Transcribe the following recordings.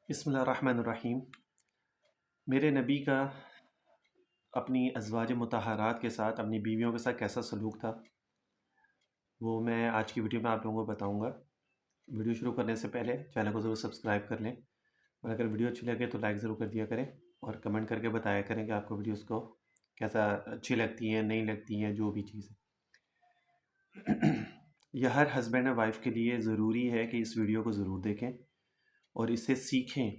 بسم اللہ الرحمن الرحیم۔ میرے نبی کا اپنی ازواج مطہرات کے ساتھ، اپنی بیویوں کے ساتھ کیسا سلوک تھا، وہ میں آج کی ویڈیو میں آپ لوگوں کو بتاؤں گا۔ ویڈیو شروع کرنے سے پہلے چینل کو ضرور سبسکرائب کر لیں، اور اگر ویڈیو اچھی لگے تو لائک ضرور کر دیا کریں، اور کمنٹ کر کے بتایا کریں کہ آپ کو ویڈیوز کو کیسا اچھی لگتی ہیں، نہیں لگتی ہیں، جو بھی چیز ہے۔ یہ ہر ہسبینڈ اور وائف کے لیے ضروری ہے کہ اس ویڈیو کو ضرور دیکھیں اور اس سے سیکھیں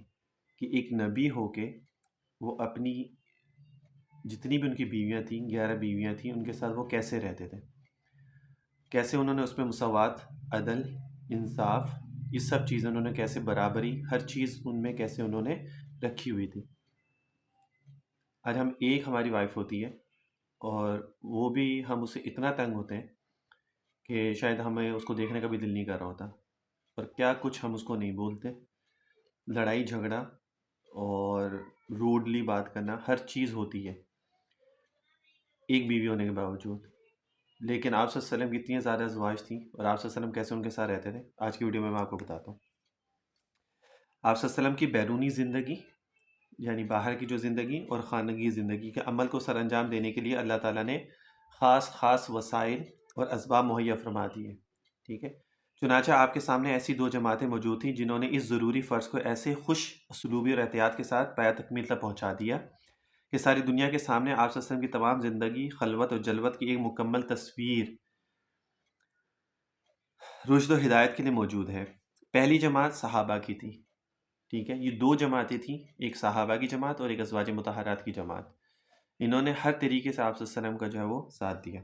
کہ ایک نبی ہو کے وہ اپنی جتنی بھی ان کی بیویاں تھیں، 11 بیویاں تھیں، ان کے ساتھ وہ کیسے رہتے تھے، کیسے انہوں نے اس میں مساوات، عدل، انصاف، یہ سب چیزیں انہوں نے کیسے برابری، ہر چیز ان میں کیسے انہوں نے رکھی ہوئی تھی۔ آج ہماری وائف ہوتی ہے اور وہ بھی ہم اسے اتنا تنگ ہوتے ہیں کہ شاید ہمیں اس کو دیکھنے کا بھی دل نہیں کر رہا ہوتا، اور کیا کچھ ہم اس کو نہیں بولتے، لڑائی جھگڑا اور روڈلی بات کرنا، ہر چیز ہوتی ہے ایک بیوی ہونے کے باوجود۔ لیکن آپ صلی اللہ علیہ وسلم کی اتنی زیادہ ازواج تھیں، اور آپ صلی اللہ علیہ وسلم کیسے ان کے ساتھ رہتے تھے، آج کی ویڈیو میں آپ کو بتاتا ہوں۔ آپ صلی اللہ علیہ وسلم کی بیرونی زندگی، یعنی باہر کی جو زندگی، اور خانگی زندگی کے عمل کو سر انجام دینے کے لیے اللہ تعالیٰ نے خاص وسائل اور اسباب مہیا فرما دیے، ٹھیک ہے۔ چنانچہ آپ کے سامنے ایسی دو جماعتیں موجود تھیں جنہوں نے اس ضروری فرض کو ایسے خوش اسلوبی اور احتیاط کے ساتھ پایہ تکمیل تک پہنچا دیا کہ ساری دنیا کے سامنے آپ صلی اللہ علیہ وسلم کی تمام زندگی، خلوت اور جلوت کی ایک مکمل تصویر رشد و ہدایت کے لیے موجود ہے۔ پہلی جماعت صحابہ کی تھی، ٹھیک ہے۔ یہ دو جماعتیں تھیں، ایک صحابہ کی جماعت اور ایک ازواج مطہرات کی جماعت۔ انہوں نے ہر طریقے سے آپ صلی اللہ علیہ وسلم کا جو ہے وہ ساتھ دیا۔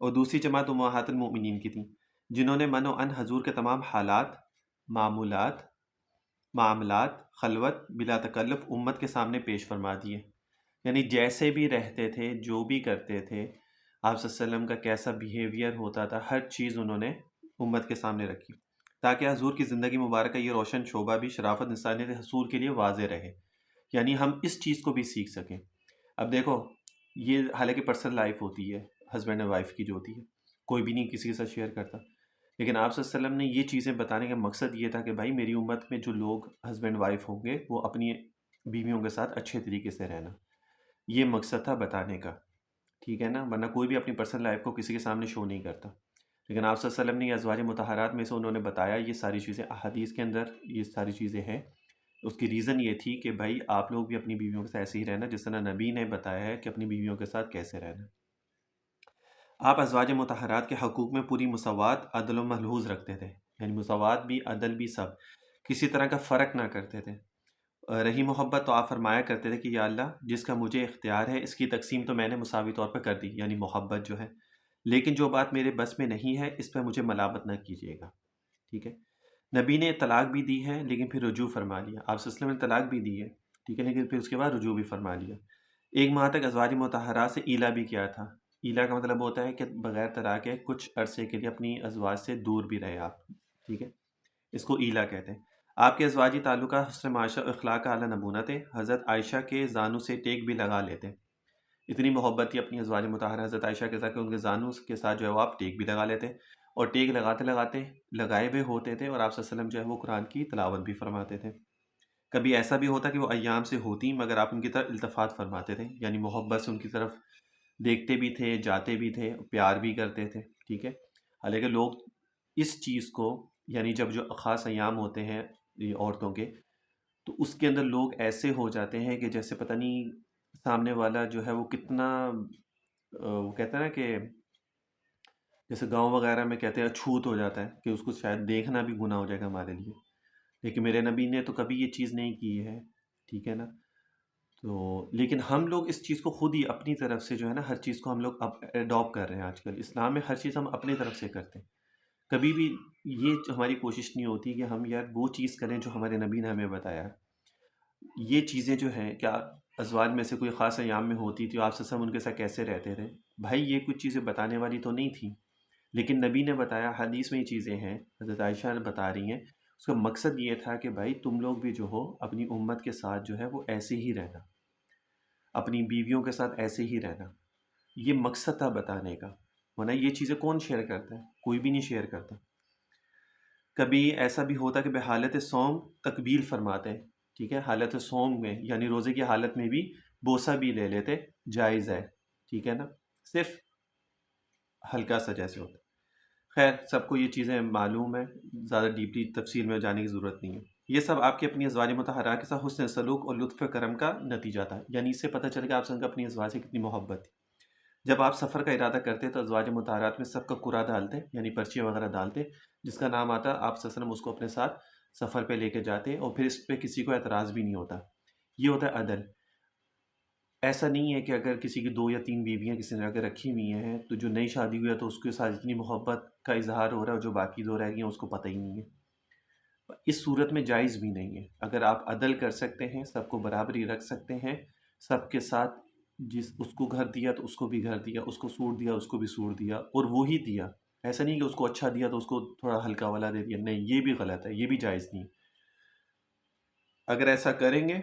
اور دوسری جماعت امہات المؤمنین کی تھی، جنہوں نے من و ان حضور کے تمام حالات، معاملات، خلوت بلا تکلف امت کے سامنے پیش فرما دیے۔ یعنی جیسے بھی رہتے تھے، جو بھی کرتے تھے، آپ صلی اللہ علیہ وسلم کا کیسا بیہیویئر ہوتا تھا، ہر چیز انہوں نے امت کے سامنے رکھی، تاکہ حضور کی زندگی مبارکہ یہ روشن شعبہ بھی شرافت انسانیت حصول کے لیے واضح رہے، یعنی ہم اس چیز کو بھی سیکھ سکیں۔ اب دیکھو، یہ حالانکہ پرسنل لائف ہوتی ہے ہسبینڈ اور وائف کی جو ہوتی ہے، کوئی بھی نہیں کسی کے ساتھ شیئر کرتا، لیکن آپ صلی اللہ علیہ وسلم نے یہ چیزیں بتانے کا مقصد یہ تھا کہ بھائی میری امت میں جو لوگ ہسبینڈ وائف ہوں گے وہ اپنی بیویوں کے ساتھ اچھے طریقے سے رہنا، یہ مقصد تھا بتانے کا، ٹھیک ہے نا۔ ورنہ کوئی بھی اپنی پرسنل لائف کو کسی کے سامنے شو نہیں کرتا، لیکن آپ صلی اللہ علیہ وسلم نے یہ ازواج مطہرات میں سے انہوں نے بتایا، یہ ساری چیزیں احادیث کے اندر یہ ساری چیزیں ہیں۔ اس کی ریزن یہ تھی کہ بھائی آپ لوگ بھی اپنی بیویوں کے ساتھ ایسے ہی رہنا جس طرح نبی نے بتایا ہے کہ اپنی بیویوں کے ساتھ کیسے رہنا۔ آپ ازواج مطہرات کے حقوق میں پوری مساوات، عدل و ملحوظ رکھتے تھے، یعنی مساوات بھی، عدل بھی، سب، کسی طرح کا فرق نہ کرتے تھے۔ رہی محبت تو آپ فرمایا کرتے تھے کہ یا اللہ جس کا مجھے اختیار ہے اس کی تقسیم تو میں نے مساوی طور پر کر دی، یعنی محبت جو ہے، لیکن جو بات میرے بس میں نہیں ہے اس پہ مجھے ملامت نہ کیجیے گا، ٹھیک ہے۔ نبی نے طلاق بھی دی ہے لیکن پھر رجوع فرما لیا، آپ صلی اللہ علیہ وسلم نے طلاق بھی دی ہے، ٹھیک ہے، لیکن پھر اس کے بعد رجوع بھی فرما لیا۔ 1 ماہ تک ازواج مطہرات سے ایلا بھی کیا تھا۔ ایلا کا مطلب ہوتا ہے کہ بغیر طلاق کے کچھ عرصے کے لیے اپنی ازواج سے دور بھی رہے آپ، ٹھیک ہے، اس کو ایلا کہتے ہیں۔ آپ کے ازواجی تعلقات حسن معاشرہ اور اخلاق کا اعلیٰ نمونہ تھے، حضرت عائشہ کے زانوں سے ٹیک بھی لگا لیتے، اتنی محبت تھی اپنی ازواج مطہرہ حضرت عائشہ کے ساتھ کہ ان کے زانوں کے ساتھ جو ہے وہ آپ ٹیک بھی لگا لیتے، اور ٹیک لگاتے لگاتے لگائے ہوئے ہوتے تھے، اور آپ صلی اللہ علیہ وسلم جو ہے وہ قرآن کی تلاوت بھی فرماتے تھے۔ کبھی ایسا بھی ہوتا کہ وہ ایام سے ہوتی مگر آپ ان کی طرف التفات فرماتے تھے، یعنی محبت سے ان کی طرف دیکھتے بھی تھے، جاتے بھی تھے، پیار بھی کرتے تھے، ٹھیک ہے۔ حالانکہ لوگ اس چیز کو، یعنی جب جو خاص ایام ہوتے ہیں یہ عورتوں کے، تو اس کے اندر لوگ ایسے ہو جاتے ہیں کہ جیسے پتہ نہیں سامنے والا جو ہے وہ کتنا وہ کہتے ہیں نا کہ جیسے گاؤں وغیرہ میں کہتے ہیں چھوت ہو جاتا ہے کہ اس کو شاید دیکھنا بھی گناہ ہو جائے گا ہمارے لیے، لیکن میرے نبی نے تو کبھی یہ چیز نہیں کی ہے، ٹھیک ہے نا۔ تو لیکن ہم لوگ اس چیز کو خود ہی اپنی طرف سے جو ہے نا ہر چیز کو ہم لوگ اب اڈاپٹ کر رہے ہیں، آج کل اسلام میں ہر چیز ہم اپنی طرف سے کرتے ہیں، کبھی بھی یہ ہماری کوشش نہیں ہوتی کہ ہم یار وہ چیز کریں جو ہمارے نبی نے ہمیں بتایا ہے۔ یہ چیزیں جو ہیں کیا ازواج میں سے کوئی خاص ایام میں ہوتی تھی، آپ سے ان کے ساتھ کیسے رہتے تھے، بھائی یہ کچھ چیزیں بتانے والی تو نہیں تھیں، لیکن نبی نے بتایا، حدیث میں یہ چیزیں ہیں، حضرت عائشہ بتا رہی ہیں، اس کا مقصد یہ تھا کہ بھائی تم لوگ بھی جو ہو اپنی امت کے ساتھ جو ہے وہ ایسے ہی رہنا، اپنی بیویوں کے ساتھ ایسے ہی رہنا، یہ مقصد تھا بتانے کا، ورنہ یہ چیزیں کون شیئر کرتا ہے، کوئی بھی نہیں شیئر کرتا۔ کبھی ایسا بھی ہوتا کہ بحالت صوم تقبیل فرماتے ہیں، ٹھیک ہے، حالت سوم میں یعنی روزے کی حالت میں بھی بوسہ بھی لے لیتے، جائز ہے، ٹھیک ہے نا، صرف ہلکا سا جیسے ہوتا ہے۔ خیر سب کو یہ چیزیں معلوم ہے، زیادہ ڈیپلی تفصیل میں جانے کی ضرورت نہیں ہے۔ یہ سب آپ کی اپنی ازواج مطہرات کے ساتھ حسن سلوک اور لطف کرم کا نتیجہ تھا، یعنی اس سے پتہ چل کہ آپ سے اپنی ازواج سے کتنی محبت تھی۔ جب آپ سفر کا ارادہ کرتے تو ازواج مطہرات میں سب کا قرعہ ڈالتے، یعنی پرچی وغیرہ ڈالتے، جس کا نام آتا آپ صلی اللہ علیہ وسلم اس کو اپنے ساتھ سفر پہ لے کے جاتے، اور پھر اس پہ کسی کو اعتراض بھی نہیں ہوتا۔ یہ ہوتا ہے عدل۔ ایسا نہیں ہے کہ اگر کسی کی 2 یا 3 بیویاں کسی نے اگر رکھی ہوئی ہیں تو جو نئی شادی ہوئی ہے تو اس کے ساتھ اتنی محبت کا اظہار ہو رہا ہے، اور جو باقی 2 رہ گئی ہیں اس کو پتہ ہی نہیں ہے۔ اس صورت میں جائز بھی نہیں ہے۔ اگر آپ عدل کر سکتے ہیں، سب کو برابری رکھ سکتے ہیں، سب کے ساتھ، جس اس کو گھر دیا تو اس کو بھی گھر دیا، اس کو سوٹ دیا اس کو بھی سوٹ دیا، اور وہی دیا، ایسا نہیں کہ اس کو اچھا دیا تو اس کو تھوڑا ہلکا والا دے دیا، نہیں، یہ بھی غلط ہے، یہ بھی جائز نہیں۔ اگر ایسا کریں گے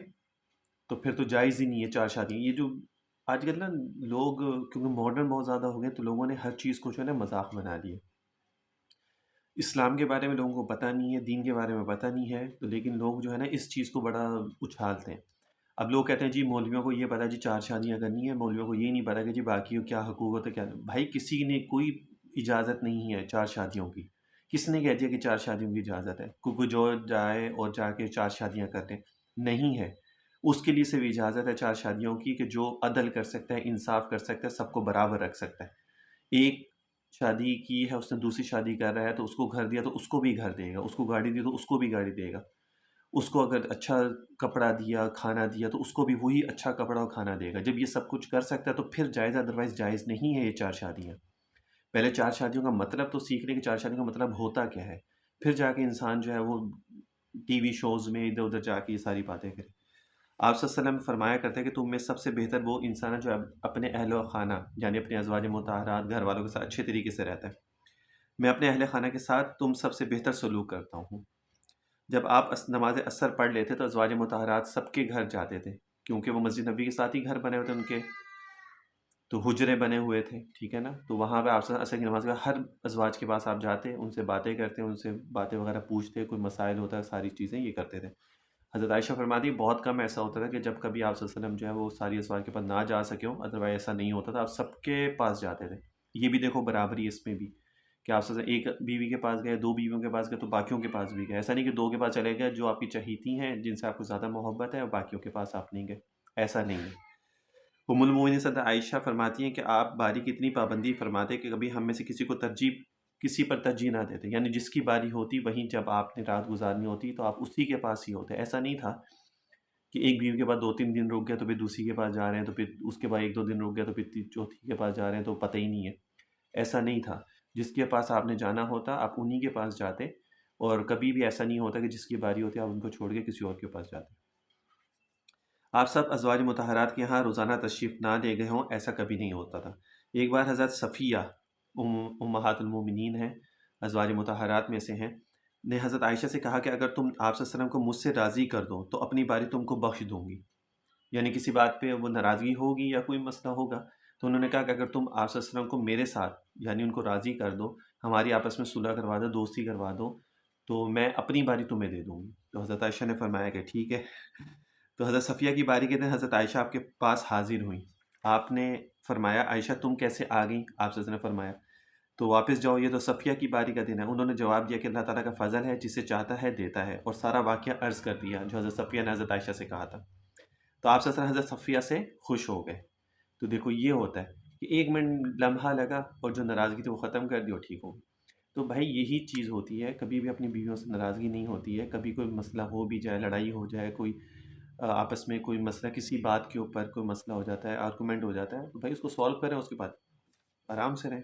تو پھر تو جائز ہی نہیں ہے 4 شادیاں۔ یہ جو آج کل نا لوگ کیونکہ ماڈرن بہت زیادہ ہو گئے تو لوگوں نے ہر چیز کو جو ہے نا مذاق بنا لیا۔ اسلام کے بارے میں لوگوں کو پتہ نہیں ہے، دین کے بارے میں پتہ نہیں ہے، تو لیکن لوگ جو ہے نا اس چیز کو بڑا اچھالتے ہیں۔ اب لوگ کہتے ہیں جی مولویوں کو یہ پتہ ہے جی 4 شادیاں کرنی ہے، مولویوں کو یہ نہیں پتہ کہ جی باقی کیا حقوق ہوتا ہے کیا نہیں۔ بھائی کسی نے کوئی اجازت نہیں ہے 4 شادیوں کی۔ کس نے کہہ دیا کہ 4 شادیوں کی اجازت ہے؟ کوئی جو جائے اور جا کے 4 شادیاں کر لیں، نہیں ہے۔ اس کے لیے صرف اجازت ہے 4 شادیوں کی کہ جو عدل کر سکتا ہے، انصاف کر سکتا ہے، سب کو برابر رکھ سکتا ہے۔ ایک شادی کی ہے، اس نے دوسری شادی کر رہا ہے تو اس کو گھر دیا تو اس کو بھی گھر دے گا، اس کو گاڑی دی تو اس کو بھی گاڑی دے گا، اس کو اگر اچھا کپڑا دیا، کھانا دیا تو اس کو بھی وہی اچھا کپڑا اور کھانا دے گا۔ جب یہ سب کچھ کر سکتا ہے تو پھر جائز ہے، ادروائز جائز نہیں ہے یہ 4 شادیاں۔ پہلے 4 شادیوں کا مطلب تو سیکھ لیں کہ 4 شادیوں کا مطلب ہوتا کیا ہے، پھر جا کے انسان جو ہے وہ ٹی وی شوز میں ادھر ادھر جا کے یہ ساری باتیں کرے۔ آپ صلی اللہ علیہ وسلم فرمایا کرتے کہ تم میں سب سے بہتر وہ انسان ہے جو اپنے اہل و خانہ یعنی اپنے ازواج مطہرات گھر والوں کے ساتھ اچھے طریقے سے رہتا ہے۔ میں اپنے اہل خانہ کے ساتھ تم سب سے بہتر سلوک کرتا ہوں۔ جب آپ نماز عصر پڑھ لیتے تو ازواج مطہرات سب کے گھر جاتے تھے، کیونکہ وہ مسجد نبی کے ساتھ ہی گھر بنے ہوئے تھے، ان کے تو حجرے بنے ہوئے تھے، ٹھیک ہے نا، تو وہاں پہ آپ عصر کی نماز کے ہر ازواج کے پاس آپ جاتے، ان سے باتیں کرتے، ان سے باتیں وغیرہ پوچھتے، کوئی مسائل ہوتا ہے، ساری چیزیں یہ کرتے تھے۔ حضرت عائشہ فرماتی بہت کم ایسا ہوتا تھا کہ جب کبھی آپ صلی اللہ علیہ وسلم جو ہے وہ ساری ازواج کے پاس نہ جا سکے ہوں، ادروائز ایسا نہیں ہوتا تھا، آپ سب کے پاس جاتے تھے۔ یہ بھی دیکھو برابری اس میں بھی کہ آپ صلی اللہ علیہ وسلم ایک بیوی کے پاس گئے، 2 بیویوں کے پاس گئے تو باقیوں کے پاس بھی گئے، ایسا نہیں کہ 2 کے پاس چلے گئے جو آپ کی چہیتی ہیں، جن سے آپ کو زیادہ محبت ہے، اور باقیوں کے پاس آپ نہیں گئے، ایسا نہیں ہے۔ ام المؤمنین حضرت عائشہ فرماتی ہیں کہ آپ باری کی اتنی پابندی فرماتے کہ کبھی ہم میں سے کسی پر ترجیح نہ دیتے، یعنی جس کی باری ہوتی وہیں جب آپ نے رات گزارنی ہوتی تو آپ اسی کے پاس ہی ہوتے۔ ایسا نہیں تھا کہ ایک بیوی کے بعد 2-3 دن رک گیا تو پھر دوسری کے پاس جا رہے ہیں، تو پھر اس کے بعد 1-2 دن رک گیا تو پھر چوتھی کے پاس جا رہے ہیں تو پتہ ہی نہیں ہے۔ ایسا نہیں تھا، جس کے پاس آپ نے جانا ہوتا آپ انہی کے پاس جاتے، اور کبھی بھی ایسا نہیں ہوتا کہ جس کی باری ہوتی آپ ان کو چھوڑ کے کسی اور کے پاس جاتے۔ آپ سب ازواج مطہرات کے یہاں روزانہ تشریف نہ لے گئے ہوں، ایسا کبھی نہیں ہوتا تھا۔ ایک بار حضرت صفیہ امہات المومنین ہیں، ازواج مطہرات میں سے ہیں، نے حضرت عائشہ سے کہا کہ اگر تم آپ صلی اللہ علیہ وسلم کو مجھ سے راضی کر دو تو اپنی باری تم کو بخش دوں گی، یعنی کسی بات پہ وہ ناراضگی ہوگی یا کوئی مسئلہ ہوگا تو انہوں نے کہا کہ اگر تم آپ صلی اللہ علیہ وسلم کو میرے ساتھ یعنی ان کو راضی کر دو، ہماری آپس میں صلح کروا دو، دوستی کروا دو، تو میں اپنی باری تمہیں دے دوں گی۔ تو حضرت عائشہ نے فرمایا کہ ٹھیک ہے۔ تو حضرت صفیہ کی باری کے دن حضرت عائشہ آپ کے پاس حاضر ہوئیں، آپ نے فرمایا عائشہ تم کیسے آ گئیں؟ آپ صلی اللہ علیہ وسلم نے فرمایا تو واپس جاؤ، یہ تو صفیہ کی باری کا دن ہے۔ انہوں نے جواب دیا کہ اللہ تعالیٰ کا فضل ہے، جسے چاہتا ہے دیتا ہے، اور سارا واقعہ عرض کر دیا جو حضرت صفیہ نے حضرت عائشہ سے کہا تھا۔ تو آپ صلی اللہ علیہ وسلم حضرت صفیہ سے خوش ہو گئے۔ تو دیکھو یہ ہوتا ہے کہ 1 منٹ لمحہ لگا اور جو ناراضگی تھی وہ ختم کر دی اور ٹھیک ہو گئی۔ تو بھائی یہی چیز ہوتی ہے، کبھی بھی اپنی بیویوں سے ناراضگی نہیں ہوتی ہے، کبھی کوئی مسئلہ ہو بھی جائے، لڑائی ہو جائے، کوئی آپس میں کوئی مسئلہ کسی بات کے اوپر کوئی مسئلہ ہو جاتا ہے، آرگومنٹ ہو جاتا ہے، تو بھائی اس کو سولو کریں، اس کے بعد آرام سے رہیں۔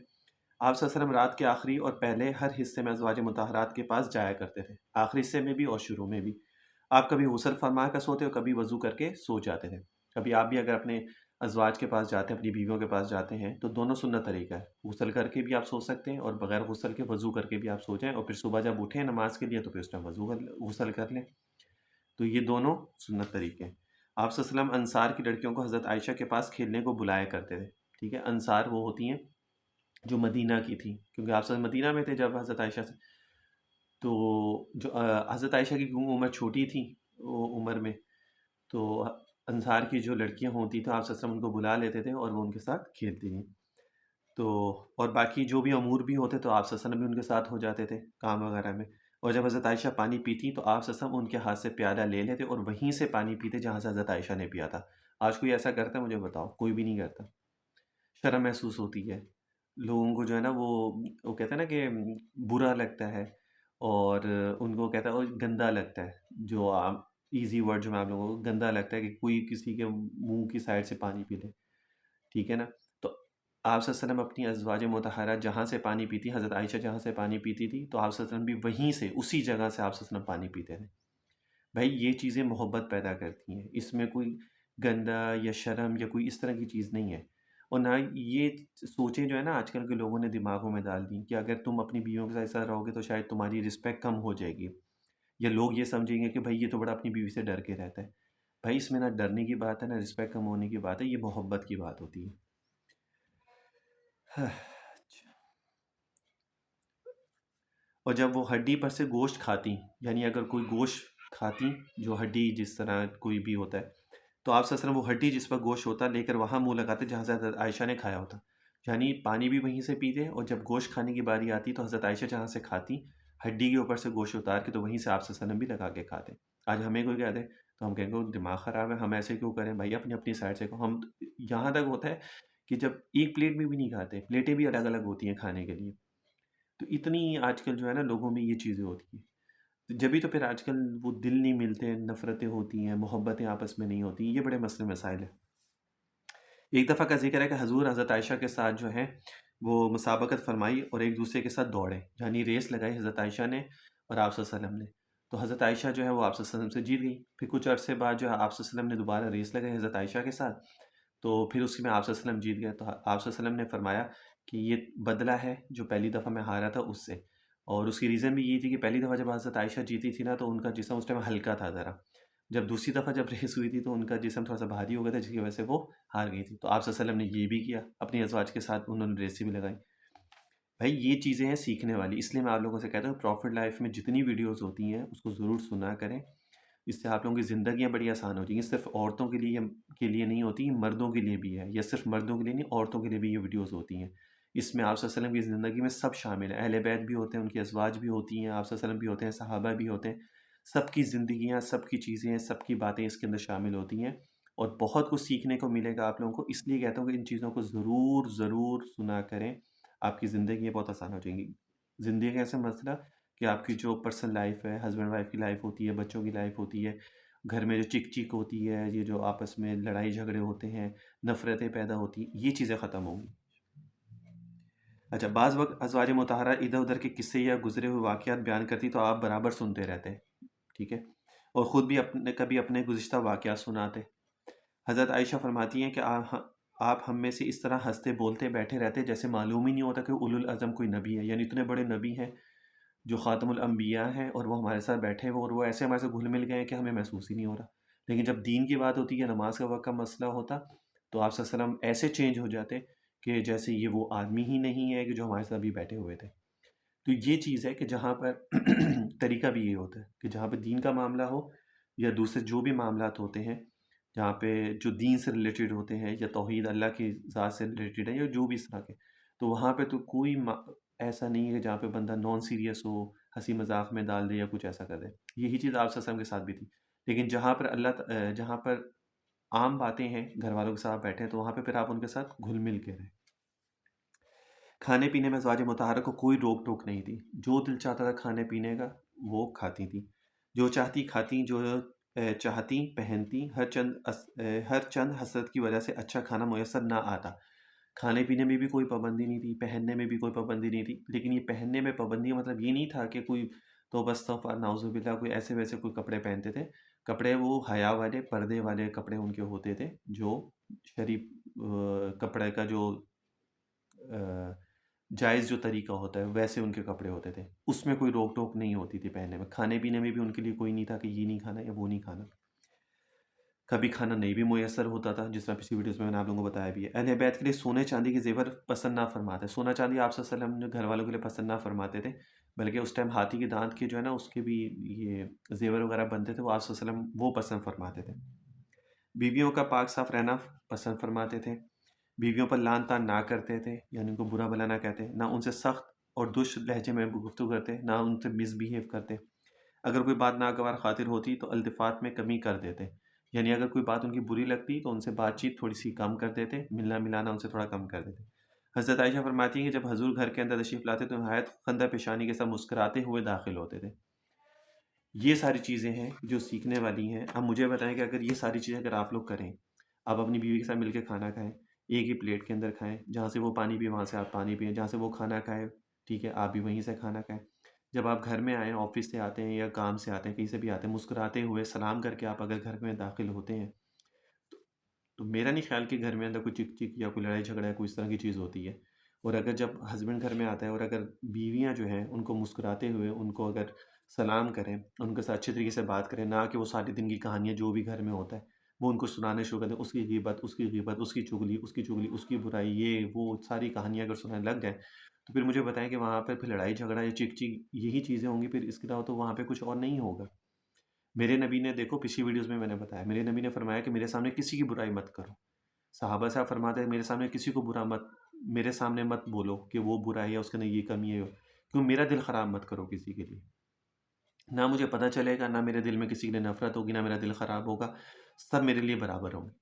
آپ صلی اللہ علیہ وسلم رات کے آخری اور پہلے ہر حصے میں ازواج مطہرات کے پاس جایا کرتے تھے، آخری حصے میں بھی اور شروع میں بھی۔ آپ کبھی غسل فرما کر سوتے اور کبھی وضو کر کے سو جاتے تھے۔ کبھی آپ بھی اگر اپنے ازواج کے پاس جاتے ہیں، اپنی بیویوں کے پاس جاتے ہیں تو دونوں سنت طریقہ ہے، غسل کر کے بھی آپ سو سکتے ہیں اور بغیر غسل کے وضو کر کے بھی آپ سو جائیں، اور پھر صبح جب اٹھیں نماز کے لیے تو پھر اس ٹائم غسل کر لیں، تو یہ دونوں سنت طریقے ہیں۔ آپ صلی اللہ علیہ وسلم انصار کی لڑکیوں کو حضرت عائشہ کے پاس کھیلنے کو بلایا کرتے تھے، ٹھیک ہے، انصار وہ ہوتی ہیں جو مدینہ کی تھی، کیونکہ آپ صلی اللہ علیہ وسلم مدینہ میں تھے جب حضرت عائشہ سے، تو جو حضرت عائشہ کی عمر چھوٹی تھی وہ عمر میں، تو انصار کی جو لڑکیاں ہوتی تھیں آپ صلی اللہ علیہ وسلم ان کو بلا لیتے تھے اور وہ ان کے ساتھ کھیلتی تھیں. تو اور باقی جو بھی امور بھی ہوتے تو آپ صلی اللہ علیہ وسلم بھی ان کے ساتھ ہو جاتے تھے کام وغیرہ میں. اور جب حضرت عائشہ پانی پیتی تو آپ صلی اللہ علیہ وسلم ان کے ہاتھ سے پیالہ لے لیتے اور وہیں سے پانی پیتے جہاں سے حضرت عائشہ نے پیا تھا. آج کوئی ایسا کرتا ہے؟ مجھے بتاؤ، کوئی بھی نہیں کرتا. شرم محسوس ہوتی ہے لوگوں کو جو ہے نا، وہ کہتے ہیں نا کہ برا لگتا ہے، اور ان کو کہتا ہے اور گندا لگتا ہے. جو آپ ایزی ورڈ جو میں آپ لوگوں کو، گندا لگتا ہے کہ کوئی کسی کے منہ کی سائڈ سے پانی پی لے. ٹھیک ہے نا؟ تو آپ صلی اللہ علیہ وسلم اپنی ازواج مطہرہ جہاں سے پانی پیتی، حضرت عائشہ جہاں سے پانی پیتی تھی، تو آپ صلی اللہ علیہ وسلم بھی وہیں سے اسی جگہ سے آپ صلی اللہ علیہ وسلم پانی پیتے تھے. بھائی یہ چیزیں محبت پیدا کرتی ہیں، اس میں کوئی گندا یا شرم یا کوئی اس طرح کی چیز نہیں ہے. اور نہ یہ سوچیں جو ہے نا آج کل کے لوگوں نے دماغوں میں ڈال دی کہ اگر تم اپنی بیویوں کے ساتھ ایسا رہو گے تو شاید تمہاری رسپیکٹ کم ہو جائے گی، یا لوگ یہ سمجھیں گے کہ بھائی یہ تو بڑا اپنی بیوی سے ڈر کے رہتا ہے. بھائی اس میں نہ ڈرنے کی بات ہے، نہ رسپیکٹ کم ہونے کی بات ہے، یہ محبت کی بات ہوتی ہے. اور جب وہ ہڈی پر سے گوشت کھاتی، یعنی اگر کوئی گوشت کھاتی جو ہڈی جس طرح کوئی بھی ہوتا ہے، تو آپ صلی اللہ علیہ وسلم وہ ہڈی جس پر گوشت ہوتا لے کر وہاں منہ لگاتے جہاں سے حضرت عائشہ نے کھایا ہوتا. یعنی پانی بھی وہیں سے پیتے، اور جب گوشت کھانے کی باری آتی تو حضرت عائشہ جہاں سے کھاتی ہڈی کے اوپر سے گوشت اتار کے تو وہیں سے آپ صلی اللہ علیہ وسلم بھی لگا کے کھاتے. آج ہمیں کوئی کہہ دے تو ہم کہیں گے دماغ خراب ہے، ہم ایسے کیوں کریں بھائی، اپنی اپنی سائڈ سے ہم. یہاں تک ہوتا ہے کہ جب ایک پلیٹ میں بھی نہیں کھاتے، پلیٹیں بھی الگ الگ ہوتی ہیں کھانے کے لیے. تو اتنی آج کل جو ہے نا لوگوں میں یہ چیزیں ہوتی ہیں. جبھی تو پھر آج کل وہ دل نہیں ملتے، نفرتیں ہوتی ہیں، محبتیں آپس میں نہیں ہوتی. یہ بڑے مسئلے مسائل ہیں. ایک دفعہ کا ذکر ہے کہ حضور حضرت عائشہ کے ساتھ جو ہے وہ مسابقت فرمائی اور ایک دوسرے کے ساتھ دوڑے، یعنی ریس لگائی حضرت عائشہ نے اور آپ صلی اللہ علیہ وسلم نے. تو حضرت عائشہ جو ہے وہ آپ صلی اللہ علیہ وسلم سے جیت گئی. پھر کچھ عرصے بعد جو ہے آپ صلی اللہ علیہ وسلم نے دوبارہ ریس لگائی حضرت عائشہ کے ساتھ، تو پھر اس میں آپ صلی اللہ علیہ وسلم جیت گئے. تو آپ صلی اللہ علیہ وسلم نے فرمایا کہ یہ بدلہ ہے جو پہلی دفعہ میں ہارا تھا اس سے. اور اس کی ریزن بھی یہ تھی کہ پہلی دفعہ جب حضرت عائشہ جیتی تھی نا تو ان کا جسم اس ٹائم ہلکا تھا ذرا. جب دوسری دفعہ جب ریس ہوئی تھی تو ان کا جسم تھوڑا سا بھاری ہو گیا تھا، جس کی وجہ سے وہ ہار گئی تھی. تو آپ صلی اللہ علیہ وسلم نے یہ بھی کیا، اپنی ازواج کے ساتھ انہوں نے ریسیں بھی لگائی. بھائی یہ چیزیں ہیں سیکھنے والی، اس لیے میں آپ لوگوں سے کہتا ہوں پروفٹ لائف میں جتنی ویڈیوز ہوتی ہیں اس کو ضرور سنا کریں. اس سے آپ لوگوں کی زندگیاں بڑی آسان ہو جائیں گی. صرف عورتوں کے لیے نہیں ہوتی، مردوں کے لیے بھی ہے. یا صرف مردوں کے لیے نہیں، عورتوں کے لیے بھی یہ ویڈیوز ہوتی ہیں. اس میں آپ صلی اللہ علیہ وسلم کی زندگی میں سب شامل ہیں. اہل بیت بھی ہوتے ہیں، ان کی ازواج بھی ہوتی ہیں، آپ صلی اللہ علیہ وسلم بھی ہوتے ہیں، صحابہ بھی ہوتے ہیں. سب کی زندگیاں، سب کی چیزیں، سب کی باتیں اس کے اندر شامل ہوتی ہیں. اور بہت کچھ سیکھنے کو ملے گا آپ لوگوں کو. اس لیے کہتا ہوں کہ ان چیزوں کو ضرور ضرور سنا کریں. آپ کی زندگیاں بہت آسان ہو جائیں گی. زندگی کا ایسا مسئلہ کہ آپ کی جو پرسنل لائف ہے، ہسبینڈ وائف کی لائف ہوتی ہے، بچوں کی لائف ہوتی ہے، گھر میں جو چک چک ہوتی ہے، یہ جو آپس میں لڑائی جھگڑے ہوتے ہیں، نفرتیں پیدا ہوتی ہیں، یہ چیزیں ختم ہوں گی. اچھا، بعض وقت ازواج مطہرہ ادھر ادھر کے قصے یا گزرے ہوئے واقعات بیان کرتی تو آپ برابر سنتے رہتے. ٹھیک ہے، اور خود بھی کبھی اپنے گزشتہ واقعات سناتے. حضرت عائشہ فرماتی ہیں کہ آپ ہم میں سے اس طرح ہنستے بولتے بیٹھے رہتے جیسے معلوم ہی نہیں ہوتا کہ اولو العزم کوئی نبی ہے. یعنی اتنے بڑے نبی ہیں جو خاتم الانبیاء ہیں، اور وہ ہمارے ساتھ بیٹھے ہوئے اور وہ ایسے ہمارے سے گھل مل گئے ہیں کہ ہمیں محسوس ہی نہیں ہو رہا. لیکن جب دین کی بات ہوتی ہے، نماز کا وقت کا مسئلہ ہوتا، تو آپ صلی اللہ علیہ وسلم ایسے چینج ہو جاتے کہ جیسے یہ وہ آدمی ہی نہیں ہے کہ جو ہمارے ساتھ بھی بیٹھے ہوئے تھے. تو یہ چیز ہے کہ جہاں پر طریقہ بھی یہ ہوتا ہے کہ جہاں پہ دین کا معاملہ ہو یا دوسرے جو بھی معاملات ہوتے ہیں جہاں پہ جو دین سے ریلیٹڈ ہوتے ہیں یا توحید اللہ کی ذات سے ریلیٹڈ ہے یا جو بھی اس طرح کے، تو وہاں پہ تو کوئی ایسا نہیں ہے کہ جہاں پہ بندہ نان سیریس ہو، ہنسی مذاق میں ڈال دے یا کچھ ایسا کر دے. یہی چیز آپ صلی اللہ علیہ وسلم کے ساتھ بھی تھی. لیکن جہاں پر عام باتیں ہیں، گھر والوں کے ساتھ بیٹھے ہیں، تو وہاں پہ پھر آپ ان کے ساتھ گھل مل کے رہیں. کھانے پینے میں ازواج مطہرہ کو کوئی روک ٹوک نہیں تھی. جو دل چاہتا تھا کھانے پینے کا وہ کھاتی تھی، جو چاہتی کھاتی، جو چاہتی پہنتی. ہر چند حسرت کی وجہ سے اچھا کھانا میسر نہ آتا. کھانے پینے میں بھی کوئی پابندی نہیں تھی، پہننے میں بھی کوئی پابندی نہیں تھی. لیکن یہ پہننے میں پابندی کا مطلب یہ نہیں تھا کہ کوئی توبہ استغفار نعوذ باللہ کوئی ایسے ویسے کوئی کپڑے پہنتے تھے. کپڑے وہ حیا والے، پردے والے کپڑے ان کے ہوتے تھے، جو شریف کپڑے کا جو جائز جو طریقہ ہوتا ہے ویسے ان کے کپڑے ہوتے تھے. اس میں کوئی روک ٹوک نہیں ہوتی تھی پہننے میں. کھانے پینے میں بھی ان کے لیے کوئی نہیں تھا کہ یہ نہیں کھانا یا وہ نہیں کھانا. کبھی کھانا نہیں بھی میسر ہوتا تھا، جس طرح پچھلی ویڈیوز میں نے آپ لوگوں کو بتایا بھی ہے. اہل بیت کے لیے سونے چاندی کے زیور پسند نہ فرماتے. سونا چاندی آپ صلی اللہ علیہ وسلم جو گھر والوں کے لیے پسند نہ فرماتے تھے. بلکہ اس ٹائم ہاتھی کے دانت کے جو ہے نا اس کے بھی یہ زیور وغیرہ بنتے تھے، وہ آپ صلی اللہ علیہ وسلم وہ پسند فرماتے تھے۔ بیویوں کا پاک صاف رہنا پسند فرماتے تھے، بیویوں پر لان تان نہ کرتے تھے، یعنی ان کو برا بھلا نہ کہتے، نہ ان سے سخت اور دش لہجے میں گفتگو کرتے، نہ ان سے مس بہیو کرتے۔ اگر کوئی بات ناگوار خاطر ہوتی تو التفات میں کمی کر دیتے، یعنی اگر کوئی بات ان کی بری لگتی تو ان سے بات چیت تھوڑی سی کم کر دیتے، ملنا ملانا ان سے تھوڑا کم کر دیتے۔ حضرت عائشہ فرماتی ہیں کہ جب حضور گھر کے اندر تشریف لاتے تو نہایت خندہ پیشانی کے ساتھ مسکراتے ہوئے داخل ہوتے تھے۔ یہ ساری چیزیں ہیں جو سیکھنے والی ہیں۔ اب مجھے بتائیں کہ اگر یہ ساری چیزیں اگر آپ لوگ کریں، آپ اپنی بیوی کے ساتھ مل کے کھانا کھائیں، ایک ہی پلیٹ کے اندر کھائیں، جہاں سے وہ پانی پیے وہاں سے آپ پانی پئیں، جہاں سے وہ کھانا کھائے ٹھیک ہے آپ بھی وہیں سے کھانا کھائیں۔ جب آپ گھر میں آئیں، آفس سے آتے ہیں یا کام سے آتے ہیں، کہیں سے بھی آتے ہیں، مسکراتے ہوئے سلام کر کے آپ اگر گھر میں داخل ہوتے ہیں تو تو میرا نہیں خیال کہ گھر میں اندر کوئی چک چک یا کوئی لڑائی جھگڑا یا کوئی اس طرح کی چیز ہوتی ہے۔ اور اگر جب ہسبینڈ گھر میں آتا ہے اور اگر بیویاں جو ہیں ان کو مسکراتے ہوئے ان کو اگر سلام کریں، ان کے ساتھ اچھے طریقے سے بات کریں، نہ کہ وہ سارے دن کی کہانیاں جو بھی گھر میں ہوتا ہے وہ ان کو سنانے شروع کر دیں، اس کی غیبت، اس کی غیبت، اس کی چگلی، اس کی چگلی، اس کی برائی، یہ وہ ساری کہانیاں اگر سنانے لگ جائیں تو پھر مجھے بتائیں کہ وہاں پہ پھر لڑائی جھگڑا یا چک چک یہی چیزیں ہوں گی، پھر اس کے علاوہ تو وہاں پہ کچھ اور نہیں ہوگا۔ میرے نبی نے دیکھو پچھلی ویڈیوز میں نے بتایا، میرے نبی نے فرمایا کہ میرے سامنے کسی کی برائی مت کرو۔ صحابہ صاحب فرماتے ہیں میرے سامنے کسی کو برا مت، میرے سامنے مت بولو کہ وہ برا ہے یا اس کے اندر یہ کمی ہے، کیوں میرا دل خراب مت کرو کسی کے لیے۔ نہ مجھے پتہ چلے گا، نہ میرے دل میں کسی کے لیے نفرت ہوگی، نہ میرا دل خراب ہوگا، سب میرے لیے برابر ہوں گے،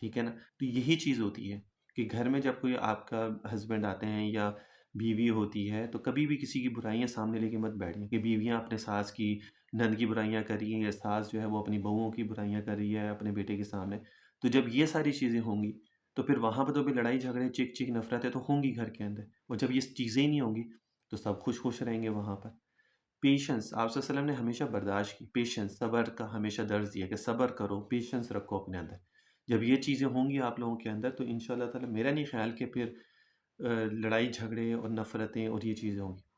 ٹھیک ہے نا؟ تو یہی چیز ہوتی ہے کہ گھر میں جب کوئی آپ کا ہسبینڈ آتے ہیں یا بیوی ہوتی ہے تو کبھی بھی کسی کی برائیاں سامنے لے کے مت بیٹھیں کہ بیویاں اپنے ساس کی نند کی برائیاں کر رہی ہیں یا ساس جو ہے وہ اپنی بہوؤں کی برائیاں کر رہی ہے اپنے بیٹے کے سامنے۔ تو جب یہ ساری چیزیں ہوں گی تو پھر وہاں پہ تو بھی لڑائی جھگڑے چک چک نفرتیں تو ہوں گی گھر کے اندر، اور جب یہ چیزیں ہی نہیں ہوں گی تو سب خوش خوش رہیں گے وہاں پر۔ پیشنس، آپ صلی اللہ علیہ وسلم نے ہمیشہ برداشت کی، پیشنس صبر کا ہمیشہ درس دیا کہ صبر کرو، پیشنس رکھو اپنے اندر۔ جب یہ چیزیں ہوں گی آپ لوگوں کے اندر تو ان شاء اللہ تعالیٰ میرا نہیں خیال کہ پھر لڑائی جھگڑے اور نفرتیں اور یہ چیزیں ہوں گی۔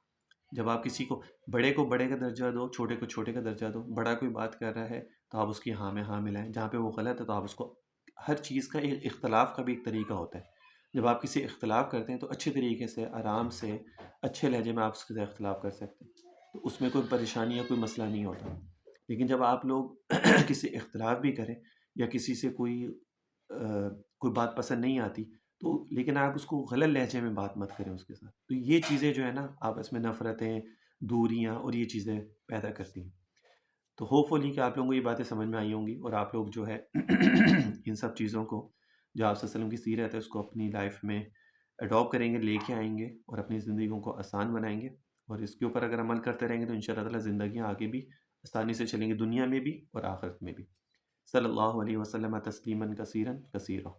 جب آپ کسی کو بڑے کا درجہ دو، چھوٹے کو چھوٹے کا درجہ دو، بڑا کوئی بات کر رہا ہے تو آپ اس کی ہاں میں ہاں ملائیں، جہاں پہ وہ غلط ہے تو آپ اس کو، ہر چیز کا ایک اختلاف کا بھی ایک طریقہ ہوتا ہے۔ جب آپ کسی اختلاف کرتے ہیں تو اچھے طریقے سے آرام سے اچھے لہجے میں آپ اس کے ساتھ اختلاف کر سکتے ہیں، تو اس میں کوئی پریشانی یا کوئی مسئلہ نہیں ہوتا۔ لیکن جب آپ لوگ کسی اختلاف بھی کریں یا کسی سے کوئی بات پسند نہیں آتی تو لیکن آپ اس کو غلط لہجے میں بات مت کریں اس کے ساتھ، تو یہ چیزیں جو ہے نا آپس میں نفرتیں، دوریاں اور یہ چیزیں پیدا کرتی ہیں۔ تو ہوپ فلی کہ آپ لوگوں کو یہ باتیں سمجھ میں آئی ہوں گی اور آپ لوگ جو ہے ان سب چیزوں کو جو آپ صلی اللہ علیہ وسلم کی سیرت ہے اس کو اپنی لائف میں اڈاپٹ کریں گے، لے کے آئیں گے اور اپنی زندگیوں کو آسان بنائیں گے، اور اس کے اوپر اگر عمل کرتے رہیں گے تو ان شاء اللہ تعالیٰ زندگیاں آگے بھی آسانی سے چلیں گی، دنیا میں بھی اور آخرت میں بھی۔ صلی اللہ علیہ وسلم تسلیما کثیرا کثیرا۔